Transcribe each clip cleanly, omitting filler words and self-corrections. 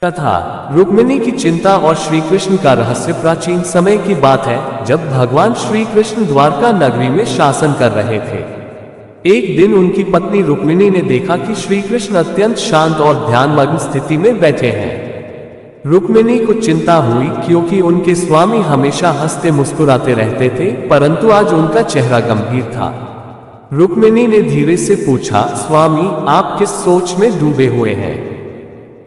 कथा रुक्मिणी की चिंता और श्री कृष्ण का रहस्य। प्राचीन समय की बात है, जब भगवान श्री कृष्ण द्वारका नगरी में शासन कर रहे थे। एक दिन उनकी पत्नी रुक्मिणी ने देखा कि श्री कृष्ण अत्यंत शांत और ध्यानमग्न स्थिति में बैठे हैं। रुक्मिणी को चिंता हुई, क्योंकि उनके स्वामी हमेशा हंसते मुस्कुराते रहते थे, परंतु आज उनका चेहरा गंभीर था। रुक्मिणी ने धीरे से पूछा, स्वामी, आप किस सोच में डूबे हुए हैं?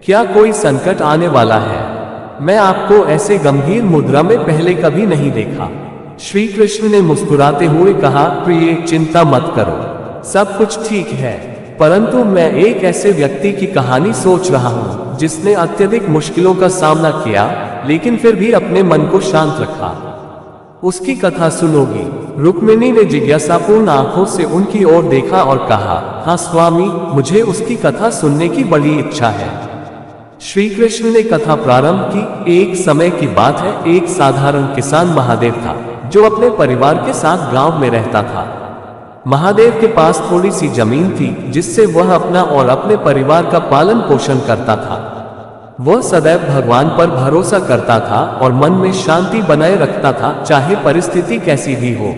क्या कोई संकट आने वाला है? मैं आपको ऐसे गंभीर मुद्रा में पहले कभी नहीं देखा। श्री कृष्ण ने मुस्कुराते हुए कहा, प्रिय, चिंता मत करो, सब कुछ ठीक है। परंतु मैं एक ऐसे व्यक्ति की कहानी सोच रहा हूँ जिसने अत्यधिक मुश्किलों का सामना किया, लेकिन फिर भी अपने मन को शांत रखा। उसकी कथा सुनोगी? रुक्मिणी ने जिज्ञासापूर्ण आंखों से उनकी ओर देखा और कहा, हाँ स्वामी, मुझे उसकी कथा सुनने की बड़ी इच्छा है। श्री कृष्ण ने कथा प्रारंभ की। एक समय की बात है, एक साधारण किसान महादेव था, जो अपने परिवार के साथ गांव में रहता था। महादेव के पास थोड़ी सी जमीन थी, जिससे वह अपना और अपने परिवार का पालन पोषण करता था। वह सदैव भगवान पर भरोसा करता था और मन में शांति बनाए रखता था, चाहे परिस्थिति कैसी भी हो।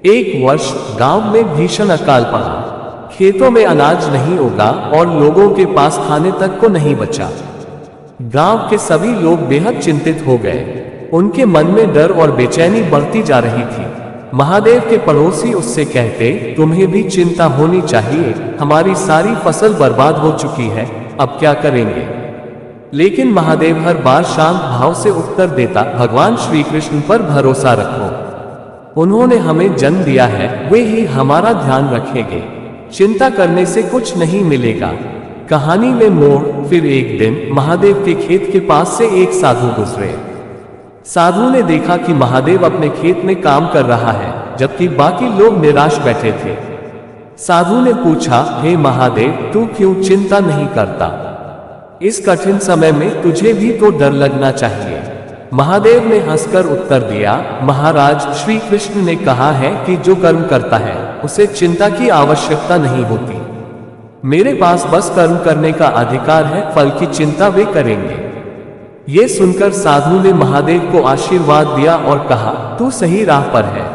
एक वर्ष गांव में भीषण अकाल पड़ा। खेतों में अनाज नहीं उगा और लोगों के पास खाने तक को नहीं बचा। गांव के सभी लोग बेहद चिंतित हो गए। उनके मन में डर और बेचैनी बढ़ती जा रही थी। महादेव के पड़ोसी उससे कहते, तुम्हें भी चिंता होनी चाहिए, हमारी सारी फसल बर्बाद हो चुकी है, अब क्या करेंगे? लेकिन महादेव हर बार शांत भाव से उत्तर देता, भगवान श्री कृष्ण पर भरोसा रखो, उन्होंने हमें जन्म दिया है, वे ही हमारा ध्यान रखेंगे, चिंता करने से कुछ नहीं मिलेगा। कहानी में मोड़। फिर एक दिन महादेव के खेत के पास से एक साधु गुजरे। साधु ने देखा कि महादेव अपने खेत में काम कर रहा है, जबकि बाकी लोग निराश बैठे थे। साधु ने पूछा, हे महादेव, तू क्यों चिंता नहीं करता? इस कठिन समय में तुझे भी तो डर लगना चाहिए। महादेव ने हंसकर उत्तर दिया, महाराज, श्री कृष्ण ने कहा है कि जो कर्म करता है उसे चिंता की आवश्यकता नहीं होती। मेरे पास बस कर्म करने का अधिकार है, फल की चिंता वे करेंगे। ये सुनकर साधु ने महादेव को आशीर्वाद दिया और कहा, तू सही राह पर है,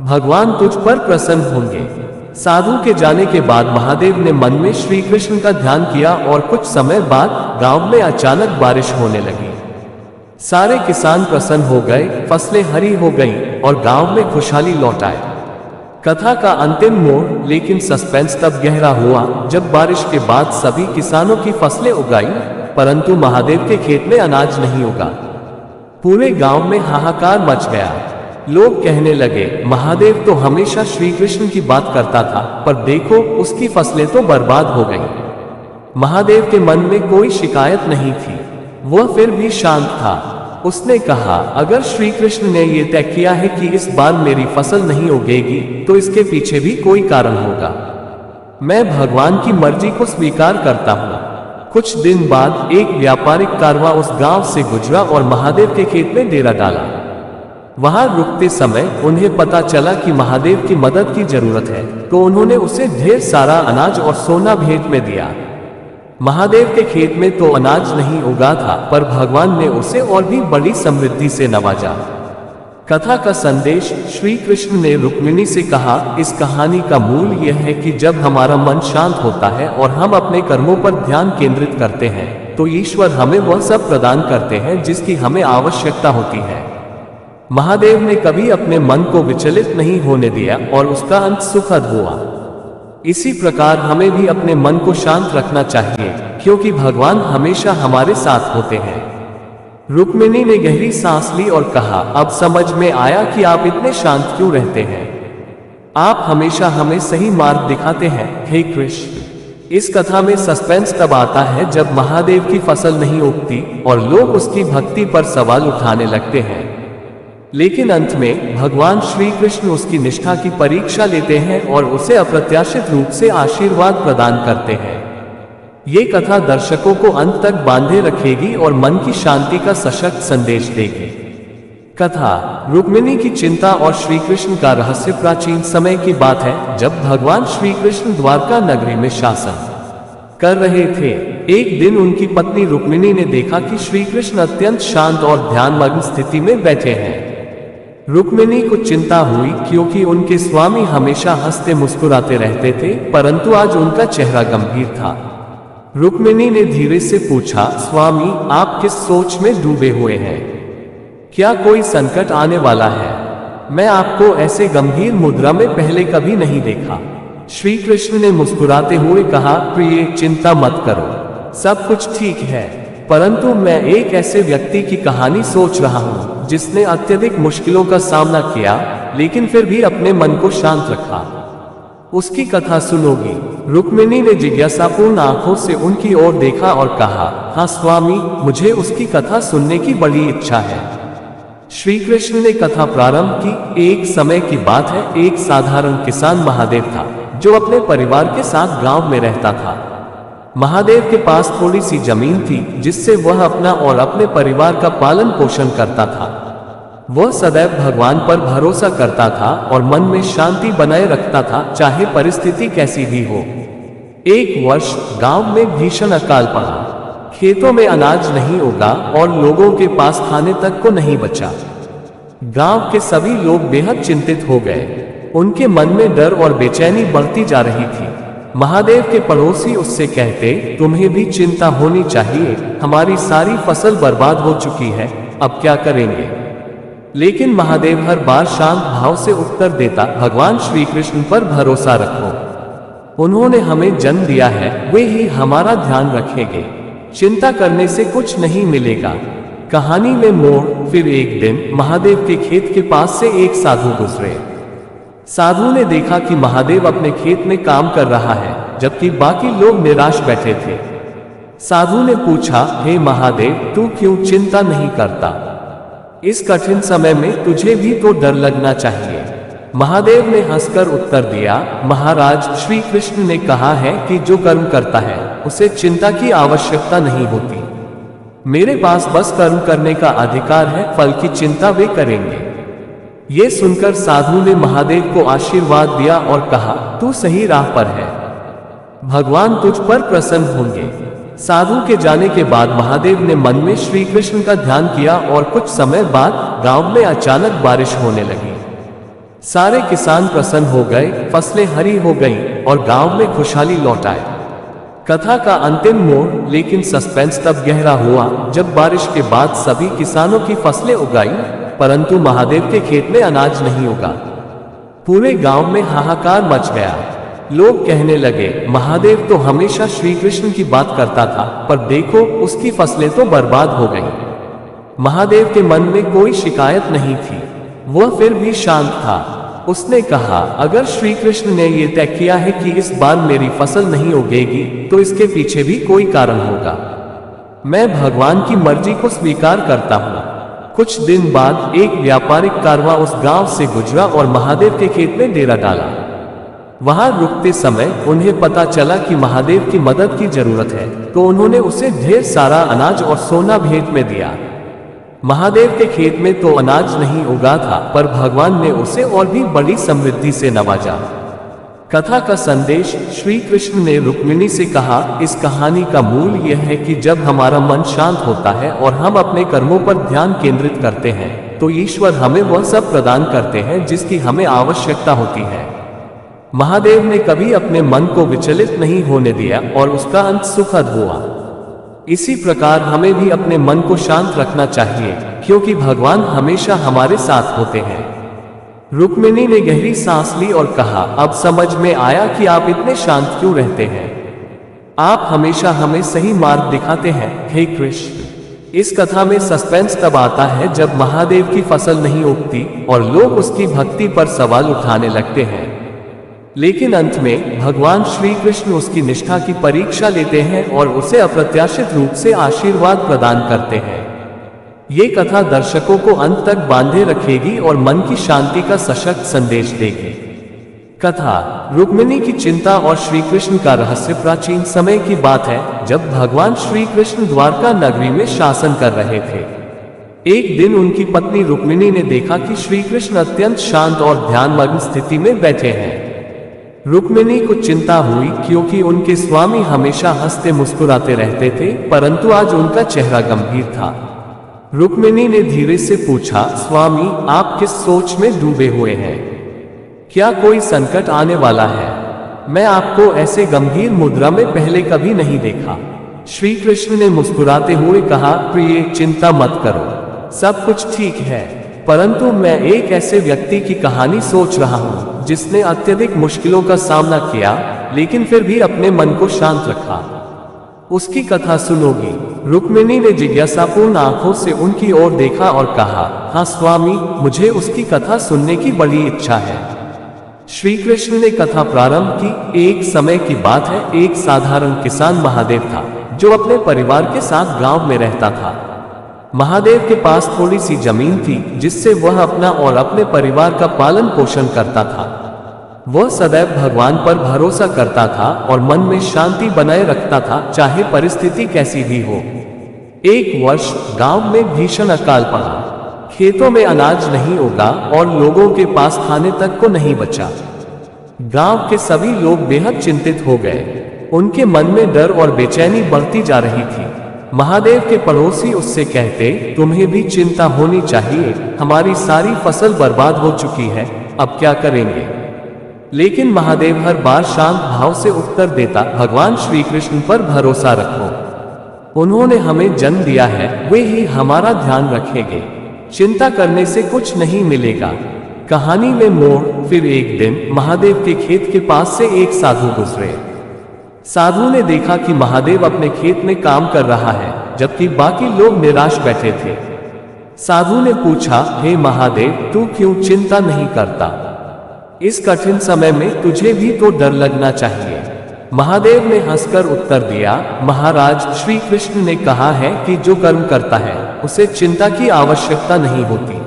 भगवान तुझ पर प्रसन्न होंगे। साधु के जाने के बाद महादेव ने मन में श्री कृष्ण का ध्यान किया और कुछ समय बाद गांव में अचानक बारिश होने लगी। सारे किसान प्रसन्न हो गए, फसलें हरी हो गईं और गांव में खुशहाली लौट आए। कथा का अंतिम मोड़। लेकिन सस्पेंस तब गहरा हुआ जब बारिश के बाद सभी किसानों की फसलें उगाई, परंतु महादेव के खेत में अनाज नहीं उगा। पूरे गांव में हाहाकार मच गया। लोग कहने लगे, महादेव तो हमेशा श्री कृष्ण की बात करता था, पर देखो उसकी फसलें तो बर्बाद हो गईं। महादेव के मन में कोई शिकायत नहीं थी, वह फिर भी शांत था। उसने कहा, अगर श्री कृष्ण ने यह तय किया है कि इस बार मेरी फसल नहीं उगेगी, तो इसके पीछे भी कोई कारण होगा। मैं भगवान की मर्जी को स्वीकार करता हूँ। कुछ दिन बाद एक व्यापारिक कारवां उस गांव से गुजरा और महादेव के खेत में डेरा डाला। वहां रुकते समय उन्हें पता चला कि महादेव की मदद की जरूरत है, तो उन्होंने उसे ढेर सारा अनाज और सोना भेंट में दिया। महादेव के खेत में तो अनाज नहीं उगा था, पर भगवान ने उसे और भी बड़ी समृद्धि से नवाजा। कथा का संदेश। श्री कृष्ण ने रुक्मिणी से कहा, इस कहानी का मूल यह है कि जब हमारा मन शांत होता है और हम अपने कर्मों पर ध्यान केंद्रित करते हैं, तो ईश्वर हमें वह सब प्रदान करते हैं जिसकी हमें आवश्यकता होती है। महादेव ने कभी अपने मन को विचलित नहीं होने दिया और उसका अंत सुखद हुआ। इसी प्रकार हमें भी अपने मन को शांत रखना चाहिए, क्योंकि भगवान हमेशा हमारे साथ होते हैं। रुक्मिणी ने गहरी सांस ली और कहा, अब समझ में आया कि आप इतने शांत क्यों रहते हैं। आप हमेशा हमें सही मार्ग दिखाते हैं, हे कृष्ण। इस कथा में सस्पेंस तब आता है जब महादेव की फसल नहीं उगती और लोग उसकी भक्ति पर सवाल उठाने लगते हैं, लेकिन अंत में भगवान श्री कृष्ण उसकी निष्ठा की परीक्षा लेते हैं और उसे अप्रत्याशित रूप से आशीर्वाद प्रदान करते हैं। ये कथा दर्शकों को अंत तक बांधे रखेगी और मन की शांति का सशक्त संदेश देगी। कथा रुक्मिणी की चिंता और श्री कृष्ण का रहस्य। प्राचीन समय की बात है, जब भगवान श्री कृष्ण द्वारका नगरी में शासन कर रहे थे। एक दिन उनकी पत्नी रुक्मिणी ने देखा कि श्री कृष्ण अत्यंत शांत और ध्यानमग्न स्थिति में बैठे हैं। रुक्मिणी को चिंता हुई क्योंकि उनके स्वामी हमेशा हंसते मुस्कुराते रहते थे, परंतु आज उनका चेहरा गंभीर था। रुक्मिणी ने धीरे से पूछा, स्वामी, आप किस सोच में डूबे हुए हैं? क्या कोई संकट आने वाला है? मैं आपको ऐसे गंभीर मुद्रा में पहले कभी नहीं देखा। श्री कृष्ण ने मुस्कुराते हुए कहा, प्रिय, चिंता मत करो, सब कुछ ठीक है, परंतु मैं एक ऐसे व्यक्ति की कहानी सोच रहा हूं जिसने अत्यधिक मुश्किलों का सामना किया लेकिन फिर भी अपने मन को शांत रखा। उसकी कथा सुनोगी? रुक्मिणी ने जिज्ञासापूर्ण आंखों से उनकी ओर देखा और कहा, हाँ स्वामी, मुझे उसकी कथा सुनने की बड़ी इच्छा है। श्री कृष्ण ने कथा प्रारंभ की। एक समय की बात है, एक साधारण किसान महादेव था जो अपने परिवार के साथ गांव में रहता था। महादेव के पास थोड़ी सी जमीन थी जिससे वह अपना और अपने परिवार का पालन पोषण करता था। वह सदैव भगवान पर भरोसा करता था और मन में शांति बनाए रखता था, चाहे परिस्थिति कैसी भी हो। एक वर्ष गांव में भीषण अकाल पड़ा। खेतों में अनाज नहीं उगा और लोगों के पास खाने तक को नहीं बचा। गांव के सभी लोग बेहद चिंतित हो गए। उनके मन में डर और बेचैनी बढ़ती जा रही थी। महादेव के पड़ोसी उससे कहते, तुम्हें भी चिंता होनी चाहिए, हमारी सारी फसल बर्बाद हो चुकी है, अब क्या करेंगे? लेकिन महादेव हर बार शांत भाव से उत्तर देता, भगवान श्री कृष्ण पर भरोसा रखो, उन्होंने हमें जन्म दिया है, वे ही हमारा ध्यान रखेंगे, चिंता करने से कुछ नहीं मिलेगा। कहानी में मोड़। फिर एक दिन महादेव के खेत के पास से एक साधु गुजरे। साधु ने देखा कि महादेव अपने खेत में काम कर रहा है जबकि बाकी लोग निराश बैठे थे। साधु ने पूछा, हे महादेव, तू क्यों चिंता नहीं करता? इस कठिन समय में तुझे भी तो डर लगना चाहिए। महादेव ने हंसकर उत्तर दिया, महाराज, श्री कृष्ण ने कहा है कि जो कर्म करता है उसे चिंता की आवश्यकता नहीं होती। मेरे पास बस कर्म करने का अधिकार है, फल की चिंता वे करेंगे। ये सुनकर साधु ने महादेव को आशीर्वाद दिया और कहा, तू सही राह पर है, भगवान तुझ पर प्रसन्न होंगे। साधु के जाने के बाद महादेव ने मन में श्री कृष्ण का ध्यान किया और कुछ समय बाद गांव में अचानक बारिश होने लगी। सारे किसान प्रसन्न हो गए, फसलें हरी हो गईं और गांव में खुशहाली लौट आई। कथा का अंतिम मोड़। लेकिन सस्पेंस तब गहरा हुआ जब बारिश के बाद सभी किसानों की फसलें उगाई, परंतु महादेव के खेत में अनाज नहीं उगा। पूरे गांव में हाहाकार मच गया। लोग कहने लगे, महादेव तो हमेशा श्री कृष्ण की बात करता था, पर देखो उसकी फसलें तो बर्बाद हो गईं। महादेव के मन में कोई शिकायत नहीं थी, वह फिर भी शांत था। उसने कहा, अगर श्री कृष्ण ने यह तय किया है कि इस बार मेरी फसल नहीं उगेगी, तो इसके पीछे भी कोई कारण होगा। मैं भगवान की मर्जी को स्वीकार करता हूँ। कुछ दिन बाद एक व्यापारिक कारवां उस गांव से गुजरा और महादेव के खेत में डेरा डाला। वहां रुकते समय उन्हें पता चला कि महादेव की मदद की जरूरत है, तो उन्होंने उसे ढेर सारा अनाज और सोना भेंट में दिया। महादेव के खेत में तो अनाज नहीं उगा था, पर भगवान ने उसे और भी बड़ी समृद्धि से नवाजा। कथा का संदेश। श्री कृष्ण ने रुक्मिणी से कहा, इस कहानी का मूल यह है कि जब हमारा मन शांत होता है और हम अपने कर्मों पर ध्यान केंद्रित करते हैं, तो ईश्वर हमें वह सब प्रदान करते हैं जिसकी हमें आवश्यकता होती है। महादेव ने कभी अपने मन को विचलित नहीं होने दिया और उसका अंत सुखद हुआ। इसी प्रकार हमें भी अपने मन को शांत रखना चाहिए, क्योंकि भगवान हमेशा हमारे साथ होते हैं। रुक्मिणी ने गहरी सांस ली और कहा, अब समझ में आया कि आप इतने शांत क्यों रहते हैं। आप हमेशा हमें सही मार्ग दिखाते हैं, हे कृष्ण। इस कथा में सस्पेंस तब आता है जब महादेव की फसल नहीं उगती और लोग उसकी भक्ति पर सवाल उठाने लगते हैं, लेकिन अंत में भगवान श्री कृष्ण उसकी निष्ठा की परीक्षा लेते हैं और उसे अप्रत्याशित रूप से आशीर्वाद प्रदान करते हैं। ये कथा दर्शकों को अंत तक बांधे रखेगी और मन की शांति का सशक्त संदेश देगी। कथा। रुक्मिणी की चिंता और श्री कृष्ण का रहस्य। प्राचीन समय की बात है जब भगवान श्री कृष्ण द्वारका नगरी में शासन कर रहे थे। एक दिन उनकी पत्नी रुक्मिणी ने देखा कि श्री कृष्ण अत्यंत शांत और ध्यानमग्न स्थिति में बैठे हैं। रुक्मिणी को चिंता हुई क्योंकि उनके स्वामी हमेशा हंसते मुस्कुराते रहते थे, परंतु आज उनका चेहरा गंभीर था। रुक्मिणी ने धीरे से पूछा, स्वामी आप किस सोच में डूबे हुए हैं? क्या कोई संकट आने वाला है? मैं आपको ऐसे गंभीर मुद्रा में पहले कभी नहीं देखा। श्री कृष्ण ने मुस्कुराते हुए कहा, प्रिय चिंता मत करो, सब कुछ ठीक है, परंतु मैं एक ऐसे व्यक्ति की कहानी सोच रहा हूँ जिसने अत्यधिक मुश्किलों का सामना किया लेकिन फिर भी अपने मन को शांत रखा। उसकी कथा सुनोगी? रुक्मिणी ने जिज्ञासापूर्ण आंखों से उनकी ओर देखा और कहा, हाँ स्वामी, मुझे उसकी कथा सुनने की बड़ी इच्छा है। श्री कृष्ण ने कथा प्रारंभ की। एक समय की बात है, एक साधारण किसान महादेव था जो अपने परिवार के साथ गांव में रहता था। महादेव के पास थोड़ी सी जमीन थी जिससे वह अपना और अपने परिवार का पालन पोषण करता था। वह सदैव भगवान पर भरोसा करता था और मन में शांति बनाए रखता था, चाहे परिस्थिति कैसी भी हो। एक वर्ष गांव में भीषण अकाल पड़ा। खेतों में अनाज नहीं उगा और लोगों के पास खाने तक को नहीं बचा। गांव के सभी लोग बेहद चिंतित हो गए। उनके मन में डर और बेचैनी बढ़ती जा रही थी। महादेव के पड़ोसी उससे कहते, तुम्हें भी चिंता होनी चाहिए, हमारी सारी फसल बर्बाद हो चुकी है, अब क्या करेंगे? लेकिन महादेव हर बार शांत भाव से उत्तर देता, भगवान श्री कृष्ण पर भरोसा रखो, उन्होंने हमें जन्म दिया है, वे ही हमारा ध्यान रखेंगे, चिंता करने से कुछ नहीं मिलेगा। कहानी में मोड़। फिर एक दिन महादेव के खेत के पास से एक साधु गुजरे। साधु ने देखा कि महादेव अपने खेत में काम कर रहा है जबकि बाकी लोग निराश बैठे थे। साधु ने पूछा, हे महादेव, तू क्यों चिंता नहीं करता? इस कठिन समय में तुझे भी तो डर लगना चाहिए। महादेव ने हंसकर उत्तर दिया, महाराज, श्री कृष्ण ने कहा है कि जो कर्म करता है उसे चिंता की आवश्यकता नहीं होती।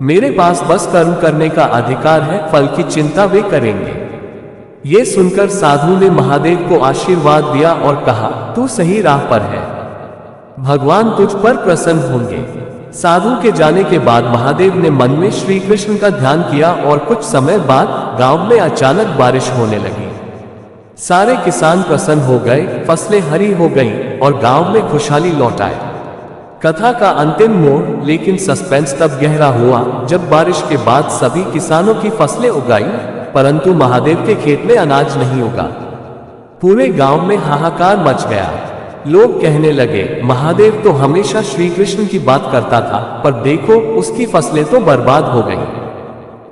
मेरे पास बस कर्म करने का अधिकार है, फल की चिंता वे करेंगे। ये सुनकर साधु ने महादेव को आशीर्वाद दिया और कहा, तू सही राह पर है, भगवान तुझ पर प्रसन्न होंगे। साधु के जाने के बाद महादेव ने मन में श्री कृष्ण का ध्यान किया और कुछ समय बाद गांव में अचानक बारिश होने लगी। सारे किसान प्रसन्न हो गए, फसलें हरी हो गईं और गांव में खुशहाली लौट आए। कथा का अंतिम मोड़। लेकिन सस्पेंस तब गहरा हुआ जब बारिश के बाद सभी किसानों की फसलें उगाई, परंतु महादेव के खेत में अनाज नहीं उगा। पूरे गांव में हाहाकार मच गया। लोग कहने लगे, महादेव तो हमेशा श्री कृष्ण की बात करता था, पर देखो उसकी फसलें तो बर्बाद हो गईं।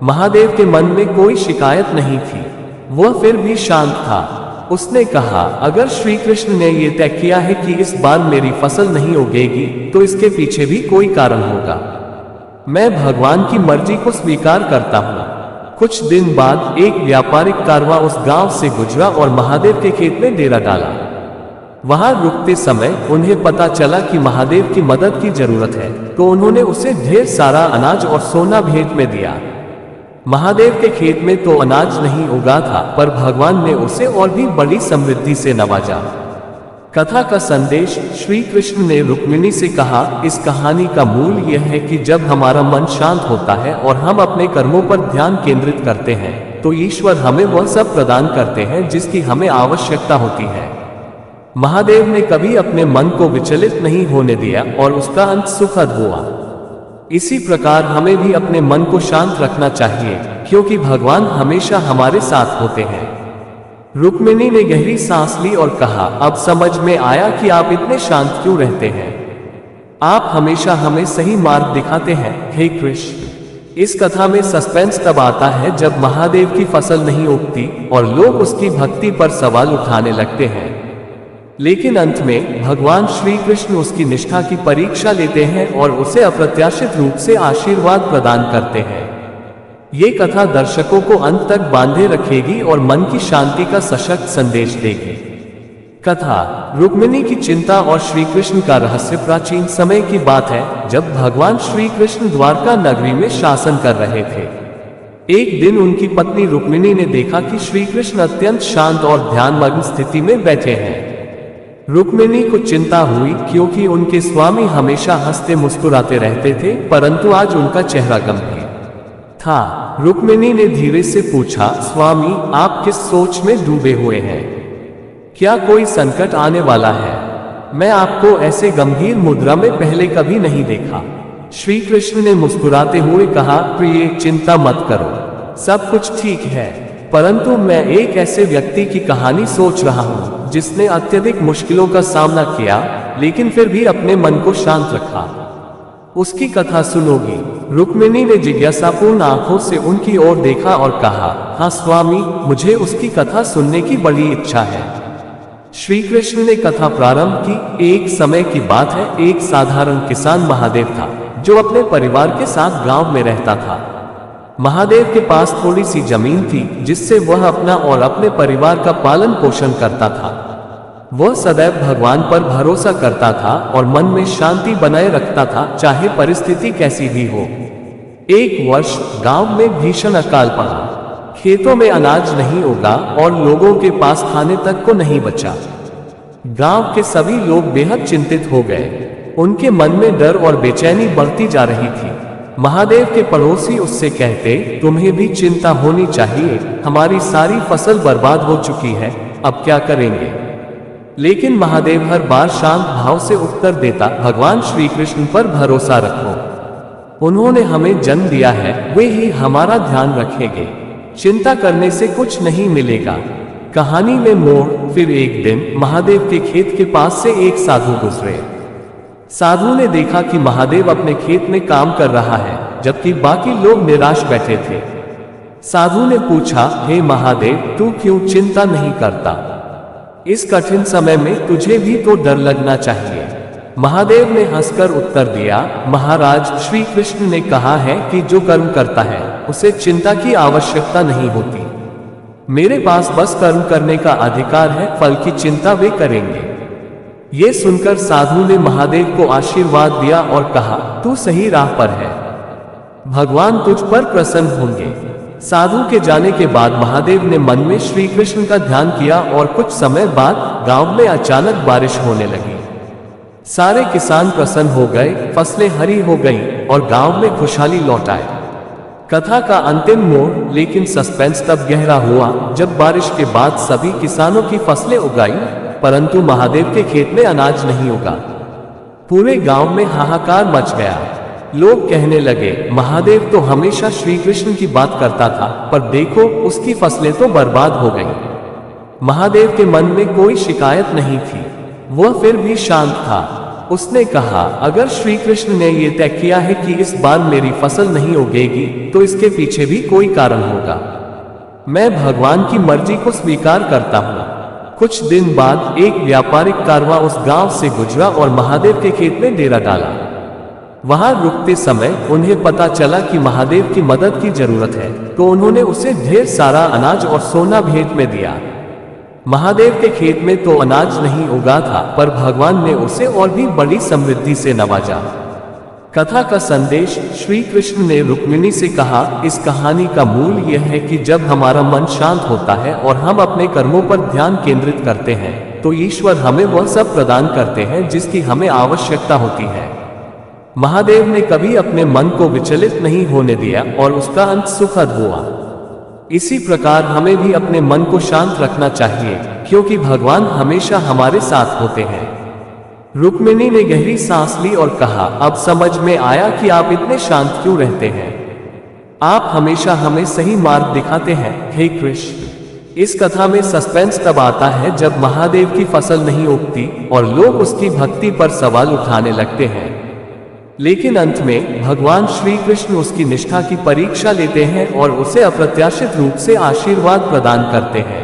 महादेव के मन में कोई शिकायत नहीं थी, वह फिर भी शांत था। उसने कहा, अगर श्री कृष्ण ने यह तय किया है कि इस बार मेरी फसल नहीं उगेगी, तो इसके पीछे भी कोई कारण होगा। मैं भगवान की मर्जी को स्वीकार करता हूँ। कुछ दिन बाद एक व्यापारिक कारवां उस गांव से गुजरा और महादेव के खेत में डेरा डाला। वहां रुकते समय उन्हें पता चला कि महादेव की मदद की जरूरत है, तो उन्होंने उसे ढेर सारा अनाज और सोना भेंट में दिया। महादेव के खेत में तो अनाज नहीं उगा था, पर भगवान ने उसे और भी बड़ी समृद्धि से नवाजा। कथा का संदेश। श्री कृष्ण ने रुक्मिणी से कहा, इस कहानी का मूल यह है कि जब हमारा मन शांत होता है और हम अपने कर्मों पर ध्यान केंद्रित करते हैं, तो ईश्वर हमें वह सब प्रदान करते हैं जिसकी हमें आवश्यकता होती है। महादेव ने कभी अपने मन को विचलित नहीं होने दिया और उसका अंत सुखद हुआ। इसी प्रकार हमें भी अपने मन को शांत रखना चाहिए, क्योंकि भगवान हमेशा हमारे साथ होते हैं। रुक्मिणी ने गहरी सांस ली और कहा, अब समझ में आया कि आप इतने शांत क्यों रहते हैं। आप हमेशा हमें सही मार्ग दिखाते हैं, हे कृष्ण। इस कथा में सस्पेंस तब आता है जब महादेव की फसल नहीं उगती और लोग उसकी भक्ति पर सवाल उठाने लगते हैं, लेकिन अंत में भगवान श्री कृष्ण उसकी निष्ठा की परीक्षा लेते हैं और उसे अप्रत्याशित रूप से आशीर्वाद प्रदान करते हैं। ये कथा दर्शकों को अंत तक बांधे रखेगी और मन की शांति का सशक्त संदेश देगी। कथा। रुक्मिणी की चिंता और श्री कृष्ण का रहस्य। प्राचीन समय की बात है जब भगवान श्री कृष्ण द्वारका नगरी में शासन कर रहे थे। एक दिन उनकी पत्नी रुक्मिणी ने देखा कि श्री कृष्ण अत्यंत शांत और ध्यानमग्न स्थिति में बैठे हैं। रुक्मिणी को चिंता हुई क्योंकि उनके स्वामी हमेशा हंसते मुस्कुराते रहते थे, परंतु आज उनका चेहरा गंभीर था। रुक्मिणी ने धीरे से पूछा, स्वामी आप किस सोच में डूबे हुए हैं? क्या कोई संकट आने वाला है? मैं आपको ऐसे गंभीर मुद्रा में पहले कभी नहीं देखा। श्री कृष्ण ने मुस्कुराते हुए कहा, प्रिय चिंता मत करो, सब कुछ ठीक है, परंतु मैं एक ऐसे व्यक्ति की कहानी सोच रहा हूँ जिसने अत्यधिक मुश्किलों का सामना किया लेकिन फिर भी अपने मन को शांत रखा। उसकी कथा सुनोगी? रुक्मिणी ने जिज्ञासापूर्ण आंखों से उनकी ओर देखा और कहा, हाँ स्वामी, मुझे उसकी कथा सुनने की बड़ी इच्छा है। श्री कृष्ण ने कथा प्रारंभ की। एक समय की बात है, एक साधारण किसान महादेव था जो अपने परिवार के साथ गांव में रहता था। महादेव के पास थोड़ी सी जमीन थी जिससे वह अपना और अपने परिवार का पालन पोषण करता था। वह सदैव भगवान पर भरोसा करता था और मन में शांति बनाए रखता था, चाहे परिस्थिति कैसी भी हो। एक वर्ष गांव में भीषण अकाल पड़ा। खेतों में अनाज नहीं उगा और लोगों के पास खाने तक को नहीं बचा। गांव के सभी लोग बेहद चिंतित हो गए। उनके मन में डर और बेचैनी बढ़ती जा रही थी। महादेव के पड़ोसी उससे कहते, तुम्हें भी चिंता होनी चाहिए, हमारी सारी फसल बर्बाद हो चुकी है, अब क्या करेंगे? लेकिन महादेव हर बार शांत भाव से उत्तर देता, भगवान श्री कृष्ण पर भरोसा रखो, उन्होंने हमें जन्म दिया है, वे ही हमारा ध्यान रखेंगे, चिंता करने से कुछ नहीं मिलेगा। कहानी में मोड़। फिर एक दिन महादेव के खेत के पास से एक साधु गुजरे। साधु ने देखा कि महादेव अपने खेत में काम कर रहा है जबकि बाकी लोग निराश बैठे थे। साधु ने पूछा, हे महादेव, तू क्यों चिंता नहीं करता? इस कठिन समय में तुझे भी तो डर लगना चाहिए। महादेव ने हंसकर उत्तर दिया, महाराज, श्री कृष्ण ने कहा है कि जो कर्म करता है उसे चिंता की आवश्यकता नहीं होती। मेरे पास बस कर्म करने का अधिकार है, फल की चिंता वे करेंगे। ये सुनकर साधु ने महादेव को आशीर्वाद दिया और कहा, तू सही राह पर है, भगवान तुझ पर प्रसन्न होंगे। साधु के जाने के बाद महादेव ने मन में श्री कृष्ण का ध्यान किया और कुछ समय बाद गांव में अचानक बारिश होने लगी। सारे किसान प्रसन्न हो गए, फसलें हरी हो गईं और गांव में खुशहाली लौट आए। कथा का अंतिम मोड़। लेकिन सस्पेंस तब गहरा हुआ जब बारिश के बाद सभी किसानों की फसलें उगाई, परंतु महादेव के खेत में अनाज नहीं उगा। पूरे गांव में हाहाकार मच गया। लोग कहने लगे, महादेव तो हमेशा श्री कृष्ण की बात करता था, पर देखो उसकी फसलें तो बर्बाद हो गईं। महादेव के मन में कोई शिकायत नहीं थी, वह फिर भी शांत था। उसने कहा, अगर श्री कृष्ण ने यह तय किया है कि इस बार मेरी फसल नहीं उगेगी, तो इसके पीछे भी कोई कारण होगा। मैं भगवान की मर्जी को स्वीकार करता हूँ। कुछ दिन बाद एक व्यापारिक कारवां उस गांव से गुजरा और महादेव के खेत में डेरा डाला। वहां रुकते समय उन्हें पता चला कि महादेव की मदद की जरूरत है, तो उन्होंने उसे ढेर सारा अनाज और सोना भेंट में दिया। महादेव के खेत में तो अनाज नहीं उगा था, पर भगवान ने उसे और भी बड़ी समृद्धि से नवाजा। कथा का संदेश। श्री कृष्ण ने रुक्मिणी से कहा, इस कहानी का मूल यह है कि जब हमारा मन शांत होता है और हम अपने कर्मों पर ध्यान केंद्रित करते हैं, तो ईश्वर हमें वह सब प्रदान करते हैं जिसकी हमें आवश्यकता होती है। महादेव ने कभी अपने मन को विचलित नहीं होने दिया और उसका अंत सुखद हुआ। इसी प्रकार हमें भी अपने मन को शांत रखना चाहिए, क्योंकि भगवान हमेशा हमारे साथ होते हैं। रुक्मिणी ने गहरी सांस ली और कहा, अब समझ में आया कि आप इतने शांत क्यों रहते हैं। आप हमेशा हमें सही मार्ग दिखाते हैं, हे कृष्ण। इस कथा में सस्पेंस तब आता है जब महादेव की फसल नहीं उगती और लोग उसकी भक्ति पर सवाल उठाने लगते हैं, लेकिन अंत में भगवान श्री कृष्ण उसकी निष्ठा की परीक्षा लेते हैं और उसे अप्रत्याशित रूप से आशीर्वाद प्रदान करते हैं।